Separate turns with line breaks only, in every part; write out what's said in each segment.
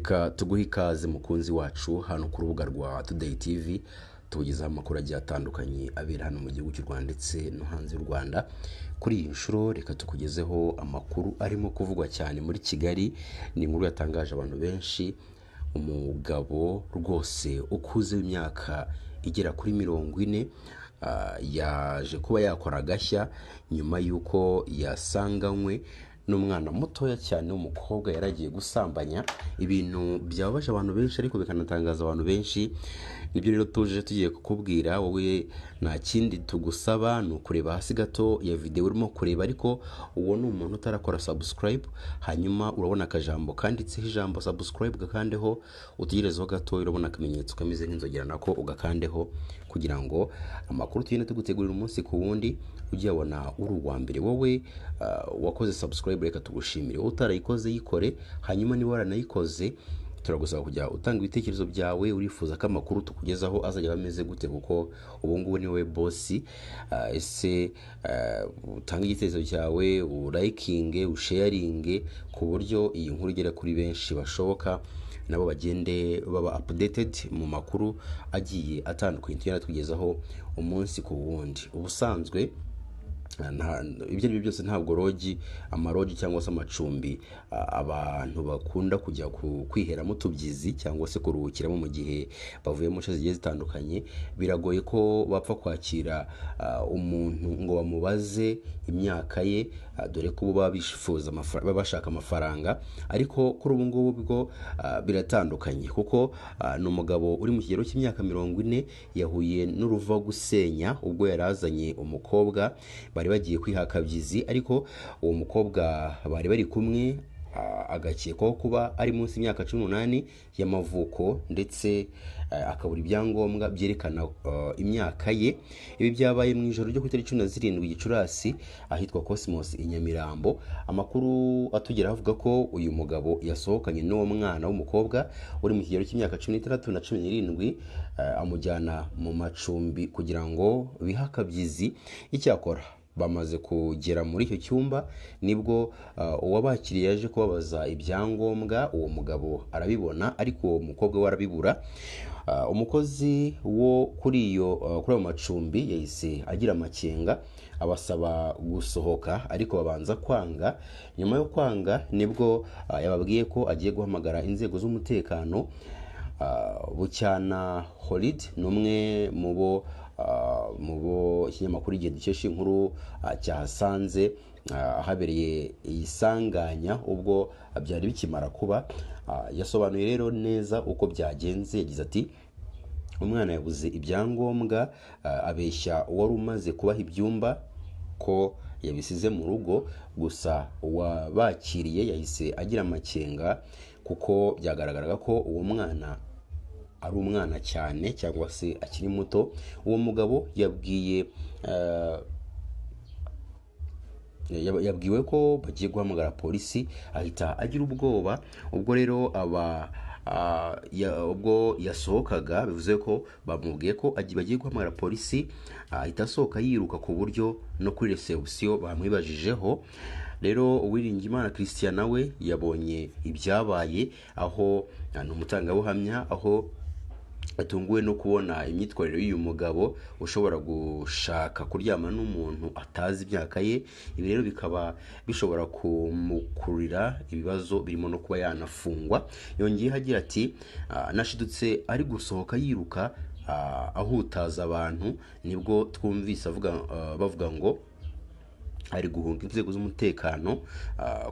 reka tuguhe ikaze mukunzi wacu hano ku rubuga rwa Today TV tugezaho amakuru agiye atandukanye abera hano mu gihugu cy'u Rwanda ndetse no hanze y'u Rwanda. Kuri iyi nshuro reka tukugezeho amakuru arimo kuvugwa cyane muri Kigali. Ni inkuru yatangaje abantu benshi. Umugabo rwose ukuze w'imyaka igera kuri 40 yaje kuba yakora agashya nyuma y'uko yasanganywe n'umwana mutoya cyane w'umukobwa yaragiye gusambanya. Ibintu byababaje abantu benshi ariko bikanatangaza abantu benshi. Nibyo rero tuje tugiye kukubwira, wowe nta kindi tugusaba ni ukureba hasi gato ya video urimo kureba, ariko uwo ni umuntu utarakora subscribe. Hanyuma urabona akajambo kanditseho ijambo subscribe, gakandeho utegerezeho gato, urabona akamenyetso kameze nk'inzogera nako ugakandeho, kugira ngo amakuru tugende tugutegurira umunsi ku wundi ujye wabona uri uwa mbere. Wowe wakoze subscribe reka tugushimire, wowe utarayikoze yikore. Hanyuma niba waranayikoze turagusaba kujya utanga ibitekerezo byawe, urifuza ko amakuru tukugezaho azajya bameze gute, kuko ubu ngubu ni we boss. Ese utanga igitekerezo cyawe, urayikinge, usharinge, ku buryo iyi nkuru igera kuri benshi bashoboka, nabo bagende baba updated mu makuru agiye atandukanye tugenda tugezaho umunsi ku wundi. Ubusanzwe ibyo byose ntabwo amarogi cyangwa se amacumbi abantu bakunda kujya kwiheramo tubyizi cyangwa se kuruhukiramo mu gihe bavuye mu nce zigiye zitandukanye. Biragoye ko bapfa kwakira umuntu ngo bamubaze imyaka ye, dore ko baba bifuza bashaka amafaranga. Ariko kuri ubu ngubu bwo biratandukanye, kuko ni umugabo uri mu kigero cy'imyaka 40 yahuye n'uruva gusenya ubwo yarazanye umukobwa bari bagiye kwihakabyizi. Ariko uwo mukobwa bari bari kumwe agakekwaho kuba ari munsi y'imyaka 18 y'amavuko, ndetse akabura ibyangombwa byerekana imyaka ye. Ibi byabaye mu ijoro ryo ku itariki 17 Gicurasi ahitwa Cosmos i Nyamirambo. Amakuru atugera avuga ko uyu mugabo yasohokanye n'uwo mwana w'umukobwa uri mu kigero cy'imyaka 16 na 17, amujyana mu macumbi kugira ngo bihakabyizi. Icyakora bamaze kugera muri icyo cyumba nibwo uwabakiriye yaje kubabaza ibyangombwa. Uwo mugabo arabibona ariko uwo mukobwa we arabibura. Umukozi wo kuri ayo macumbi yahise agira amakenga, abasaba gusohoka ariko babanza kwanga. Nyuma yo kwanga nibwo yababwiye ko agiye guhamagara inzego z'umutekano. Bucyana Holid ni umwe mu bo ikinyamakuru Igihe dukesha inkuru cyahasanze habereye isanganya ubwo byari bikimara kuba. Yasobanuye rero neza uko byagenze. Yagize ati umwana yabuze ibyangombwa, abeshya uwari umaze kubaha ibyumba ko yabisize mu rugo. Gusa uwabakiriye yahise agira amakenga kuko byagaragaraga ko uwo mwana ari umwana cyane cyangwa se akiri muto. Uwo mugabo yabwiwe ko bagiye guhamagara polisi, ahita agira ubwoba. Ubwo rero ubwo yasohokaga bivuze ko bamubwiye ko bagiye guhamagara polisi, ahita asohoka yiruka ku buryo no kuri reception bamwibajijeho. Rero Uwiringiyimana Christian nawe yabonye ibyabaye, aho ni umutangabuhamya, aho atunguwe no kubona imyitwarire y'uyu mugabo ushobora gushaka kuryama n'umuntu atazi imyaka ye. Ibi rero bikaba bishobora kumukurira ibibazo birimo no kuba yanafungwa. Yongeye agira ati nashidutse ari gusohoka yiruka ahutaza abantu, nibwo twumvise bavuga ngo ari guhunga inzego z'umutekano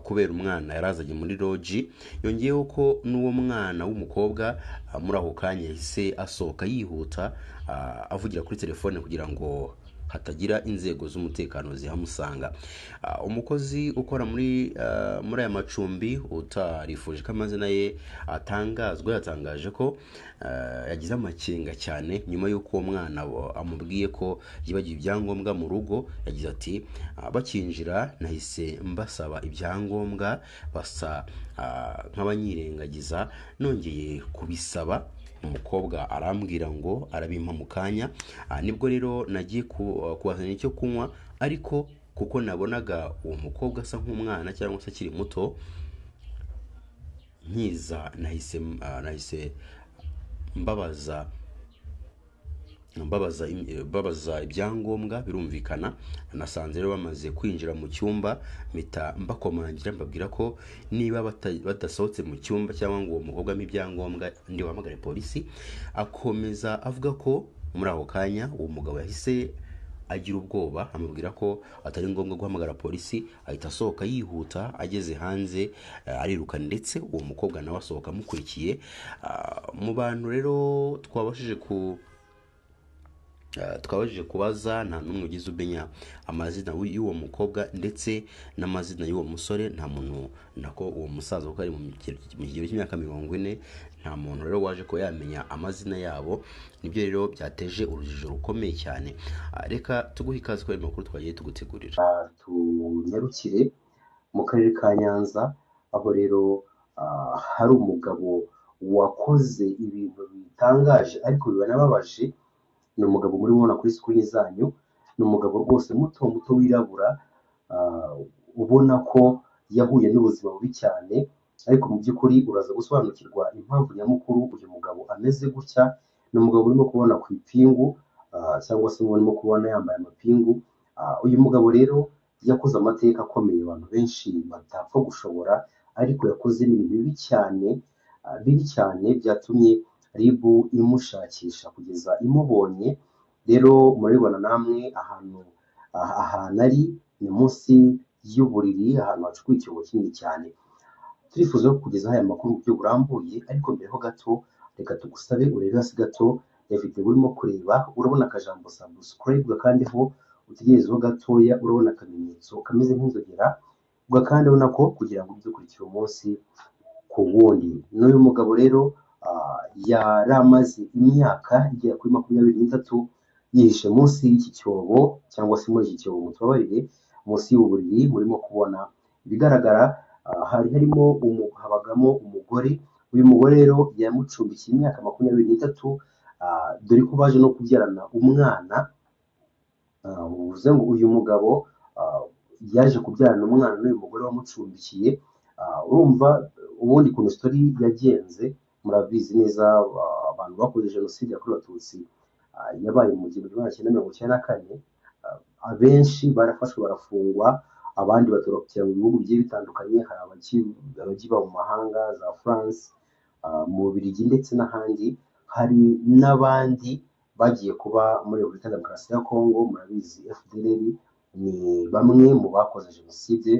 kubera umwana yarazanye muri loji. Yongeyeho ko n'uwo mwana w'umukobwa muri ako kanya yahise asohoka yihuta avugira kuri telefone kugira ngo hatagira inzego z'umutekano zihamusanga. Umukozi ukora muri aya macumbi utarifuje ko amazina ye atangazwa yatangaje ko yagize amakenga cyane nyuma y'uko uwo mwana amubwiye ko yibagiwe ibyangombwa mu rugo. Yagize ati bakinjira nahise mbasaba ibyangombwa, basa nk'abanyirengagiza, nongeye kubisaba umukobwa arambwira ngo arabimpa mu kanya. Nibwo rero nagiye kubazanira icyo kunywa, ariko kuko nabonaga uwo mukobwa asa nk'umwana cyangwa se akiri muto, nkiza nahise mbabaza babaza ibyangombwa birumvikana. Nasanze rero bamaze kwinjira mu cyumba, mpita mbakomangira mbabwira ko niba badasohotse mu cyumba cyangwa ngo uwo mukobwa ampe ibyangombwa ndi buhamagare polisi. Akomeza avuga ko muri ako kanya uwo mugabo yahise agira ubwoba, amubwira ko atari ngombwa guhamagara polisi, ahita asohoka yihuta. Ageze hanze ariruka, ndetse uwo mukobwa nawe asohoka amukurikiye. Mu bantu rero twabashije kubaza, nta n'umwe ugize umenya amazina y'uwo mukobwa ndetse n'amazina y'uwo musore. Nta muntu, nako uwo musaza kuko ari mu kigero cy'imyaka 40, nta muntu rero waje ko yamenya amazina yabo. Nibyo rero byateje urujijo rukomeye cyane. Reka tuguhe ikaze kuri makuru twagiye tugutegurira. Tunyarukire mu karere ka Nyanza, aho rero hari umugabo wakoze ibintu bitangaje ariko bibanababaje. Ni umugabo muri mubona kuri screen zanyu. Ni umugabo rwose muto wirabura, ubona ko yahuye n'ubuzima bubi cyane, ariko mu by'ukuri uraza gusobanukirwa impamvu nyamukuru uyu mugabo ameze gutya. Ni umugabo urimo kubona ku ipingu, cyangwa se urimo kubona yambaye amapingu. Uyu mugabo rero yakoze amateka akomeye abantu benshi batapfa gushobora, ariko yakoze n'ibintu bibi cyane byatumye RIB imushakisha kugeza imubonye. Rero murabibona namwe ahantu ari ni munsi y'uburiri, ahantu hacukuye icyobo kinini cyane. Turifuza kugezaho aya makuru mu buryo burambuye, ariko mbere ho gato reka tugusabe urebe hasi gato ya video urimo kureba. Urabona akajambo subscribe, ugakandeho utegerezeho gatoya. Urabona akamenyetso kameze nk'inzogera, ugakanda ubona ko kugira ngo ujye ukurikira umunsi ku wundi. N'uyu mugabo rero yari amaze imyaka igera kuri 23 yihishe munsi y'iki cyobo, cyangwa se muri iki cyobo mutubabarire, munsi y'uburiri murimo kubona. Ibigaragara habagamo umugore. Uyu mugore rero yamucumbikiye imyaka 23, dore ko baje no kubyarana umwana. Uvuze ngo uyu mugabo yaje kubyarana umwana n'uyu mugore wamucumbikiye. Urumva ubundi kuntu story yagenze murabizi neza. Abantu bakoze jenoside yakorewe Abatutsi yabaye mu 1994, abenshi barafashwe barafungwa, abandi batorokera mu bihugu bigiye bitandukanye. Hari abagiba mu mahanga za France, mu Bubiligi ndetse n'ahandi. Hari n'abandi bagiye kuba muri Repubulika Demokarasi ya Kongo. Murabizi FDLR ni bamwe mu bakoze jenoside,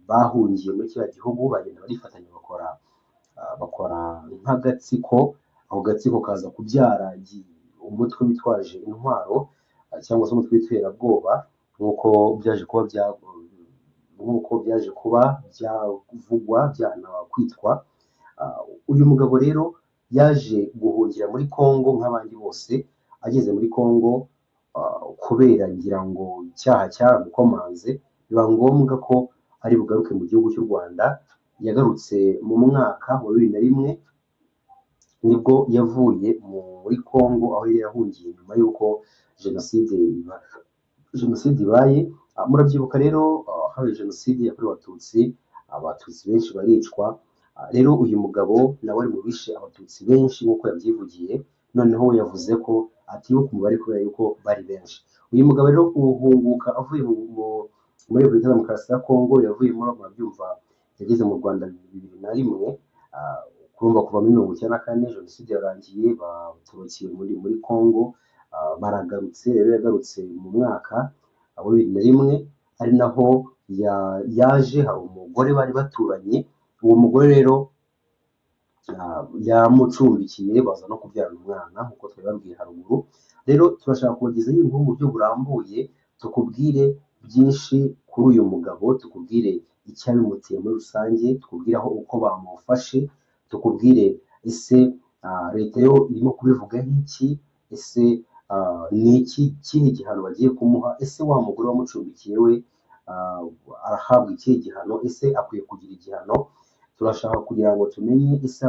bahungiye muri kiriya gihugu, bagenda barifatanya bakora nk'agatsiko. Ako gatsiko kaza kubyara umutwe witwaje intwaro, cyangwa se umutwe w'iterabwoba, nk'uko byaje kuba byavugwa byanakwitwa. Uyu mugabo rero yaje guhungira muri Kongo nk'abandi bose. Ageze muri Kongo, kubera ngira ngo icyaha cyaramukomanze, biba ngombwa ko ari bugaruke mu gihugu cy'u Rwanda. Yagarutse mu mwaka wa 2001, nibwo yavuye muri Kongo, aho yari yahungiye nyuma y'uko jenoside ibaye. Murabyibuka rero, habaye jenoside yakorewe Abatutsi benshi baricwa. Rero uyu mugabo nawe ari mu bishe Abatutsi benshi nk'uko yabyivugiye. Noneho yavuze ko atibuka umubare kubera yuko bari benshi. Uyu mugabo rero guhunguka avuye muri Repubulika Demokarasi ya Kongo, yavuyemo murabyumva, yageze mu Rwanda 2001. Kurumva kuva muri 1994 jenoside yarangiye, baturukije muri Kongo, baragarutse. Rero yagarutse mu mwaka wa 2001, ari naho yaje. Hari umugore bari baturanye. Uwo mugore rero yamucumbikiye, baza no kubyarana umwana nk'uko twabibabwiye haruguru. Rero turashaka kubagezaho iyi nkuru mu buryo burambuye, tukubwire byinshi kuri uyu mugabo, tukubwire icyabimutiye muri rusange, tukubwire uko bamufashe, tukubwire ese leta yo irimo kubivuga nk'iki, ese ni ikihe gihano bagiye kumuha, ese wa mugore wamucumbikiye we arahabwa ikihe gihano, ese akwiye kugira igihano. Turashaka kugira ngo tumenye ese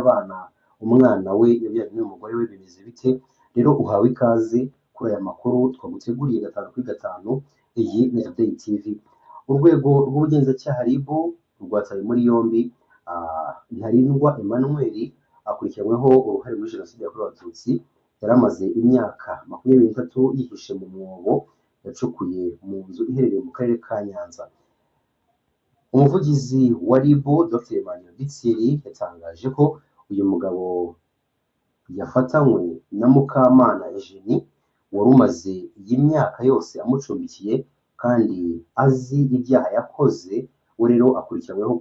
umwana we yabyaranye n'umugore we bimeze bite. Rero uhawe ikaze kuri aya makuru twaguteguriye 5 kuri 5. Iyi ni Update TV. Urwego rw'ubugenzacyaha RIB rwataye muri yombi
Ntarindwa Emmanuel akurikiranyweho uruhare muri Jenoside yakorewe Abatutsi, yari amaze imyaka 23 yihishe mu mwobo yacukuye mu nzu iherereye mu karere ka Nyanza. Umuvugizi wa RIB Dr Emmanuel Bitsiri yatangaje ko uyu mugabo yafatanywe na Mukamana Eugenie wari umaze iyi myaka yose amucumbikiye kandi azi ibyaha yakoze. We rero akurikiranyweho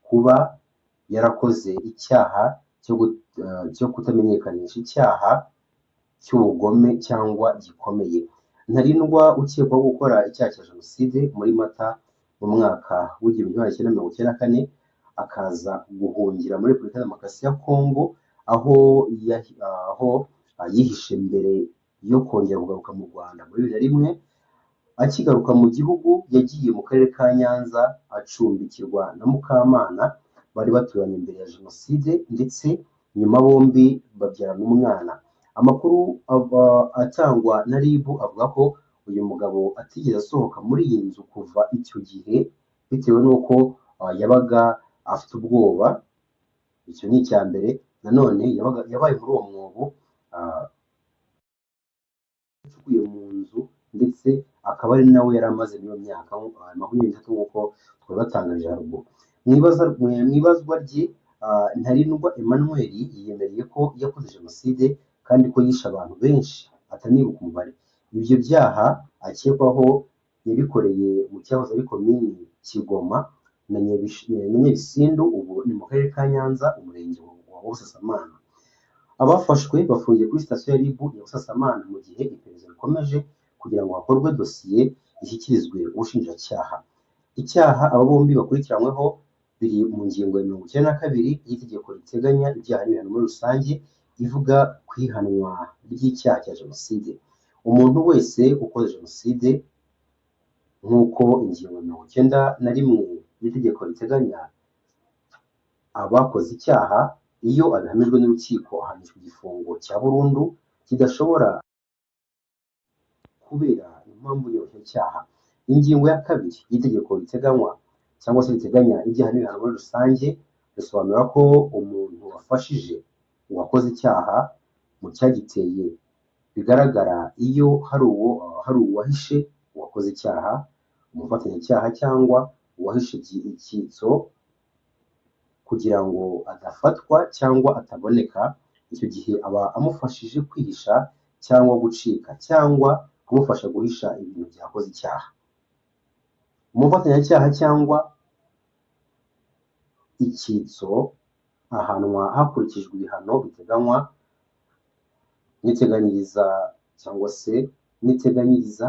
kuba yarakoze icyaha cyo kutamenyekanisha icyaha cy'ubugome cyangwa gikomeye. Ntarindwa ukekwaho gukora icyaha cya Jenoside muri Mata mu mwaka w'1994 akaza guhungira muri Repubulika ya Demokarasi ya Kongo, aho yihishe mbere yo kongera kugaruka mu Rwanda muri 2001. Akigaruka mu gihugu yagiye mu karere ka Nyanza acumbikirwa na Mukamana, bari baturanye imbere ya Jenoside ndetse nyuma bombi babyarana umwana. Amakuru atangwa na RIB avuga ko uyu mugabo atigeze asohoka muri iyi nzu kuva icyo gihe bitewe n'uko yabaga afite ubwoba. Icyo ni icya mbere. Nanone yabaye muri uwo mwobo yacukuye mu nzu, ndetse akaba ari nawe yari amaze n'iyo myaka 23 nk'uko twabatangarije haruguru. Mu ibazwa rye, Ntarindwa Emmanuel yiyemereye ko yakoze Jenoside kandi ko yishe abantu benshi atanibuka umubare. Ibyo byaha akekwaho yabikoreye mu cyahoze ari komini Kigoma na Nyabisindu, ubu ni mu karere ka Nyanza, umurenge wa Busasamana. Abafashwe bafungiye kuri sitasiyo ya RIB ya Busasamana mu gihe iperereza rikomeje kugira ngo hakorwe dosiye ishyikirizwe ubushinjacyaha. Icyaha aba bombi bakurikiranyweho biri mu ngingo ya 92 y'itegeko riteganya ibyaha n'ibihano muri rusange, ivuga ku ihanwa ry'icyaha cya Jenoside. Umuntu wese ukoze Jenoside nk'uko ingingo ya 91 y'itegeko riteganya abakoze icyaha, iyo abihamijwe n'urukiko ahanishwa igifungo cya burundu kidashobora kubera impamvu y'ubushinjacyaha. Ingingo ya 2 y'itegeko riteganywa cyangwa se riteganya ibyaha n'ibihano muri rusange risobanura ko umuntu wafashije uwakoze icyaha mu cyagiteye bigaragara iyo hari uwahishe uwakoze icyaha, umufatanyacyaha cyangwa uwahishe icyitso kugira ngo adafatwa cyangwa ataboneka. Icyo gihe aba amufashije kwihisha cyangwa gucika cyangwa kumufasha guhisha ibintu byakoze icyaha. Umufatanyacyaha cyangwa icyitso ahanwa hakurikijwe ibihano biteganywa n'iteganyiriza cyangwa se n'iteganyiriza